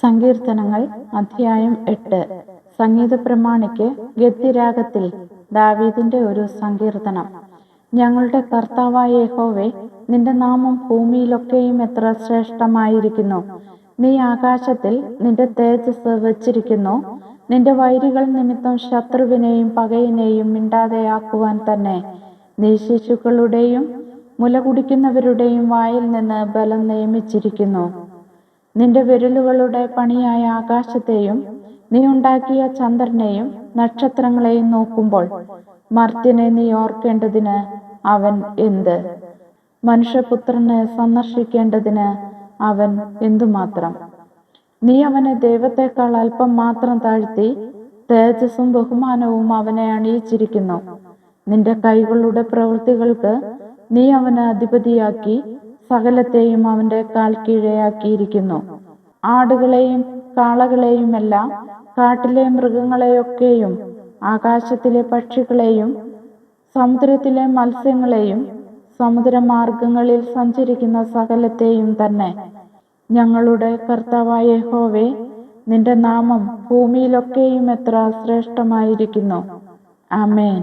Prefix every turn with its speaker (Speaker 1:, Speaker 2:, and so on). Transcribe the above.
Speaker 1: സങ്കീർത്തനങ്ങൾ അധ്യായം 8. സംഗീത പ്രമാണിക്ക് ഗദ്യരാഗത്തിൽ ദാവീദിന്റെ ഒരു സങ്കീർത്തനം. ഞങ്ങളുടെ കർത്താവായ യഹോവേ, നിന്റെ നാമം ഭൂമിയിലൊക്കെയും എത്ര ശ്രേഷ്ഠമായിരിക്കുന്നു. നീ ആകാശത്തിൽ നിന്റെ തേജസ് വച്ചിരിക്കുന്നു. നിന്റെ വൈരികൾ നിമിത്തം ശത്രുവിനെയും പകയനെയും മിണ്ടാതെയാക്കുവാൻ തന്നെ. നീ ശിശുക്കളുടെയും മുല കുടിക്കുന്നവരുടെയും വായിൽ നിന്ന് ബലം നിയമിച്ചിരിക്കുന്നു. നിന്റെ വിരലുകളുടെ പണിയായ ആകാശത്തെയും നീ ഉണ്ടാക്കിയ ചന്ദ്രനെയും നക്ഷത്രങ്ങളെയും നോക്കുമ്പോൾ മർത്യനെ നീ ഓർക്കേണ്ടതിന് അവൻ എന്ത്? മനുഷ്യപുത്രനെ സന്ദർശിക്കേണ്ടതിന് അവൻ എന്തുമാത്രം? നീ അവനെ ദൈവത്തെക്കാൾ അല്പം മാത്രം താഴ്ത്തി തേജസ്സും ബഹുമാനവും അവനെ അണിയിച്ചിരിക്കുന്നു. നിന്റെ കൈകളുടെ പ്രവൃത്തികൾക്ക് നീ അവന് അധിപതിയാക്കി സകലത്തെയും അവന്റെ കാൽ കീഴെയാക്കിയിരിക്കുന്നു. ആടുകളെയും കാളകളെയുമെല്ലാം, കാട്ടിലെ മൃഗങ്ങളെയൊക്കെയും, ആകാശത്തിലെ പക്ഷികളെയും സമുദ്രത്തിലെ മത്സ്യങ്ങളെയും സമുദ്രമാർഗങ്ങളിൽ സഞ്ചരിക്കുന്ന സകലത്തെയും തന്നെ. ഞങ്ങളുടെ കർത്താവായ യഹോവേ, നിന്റെ നാമം ഭൂമിയിലൊക്കെയും എത്ര ശ്രേഷ്ഠമായിരിക്കുന്നു. ആമേൻ.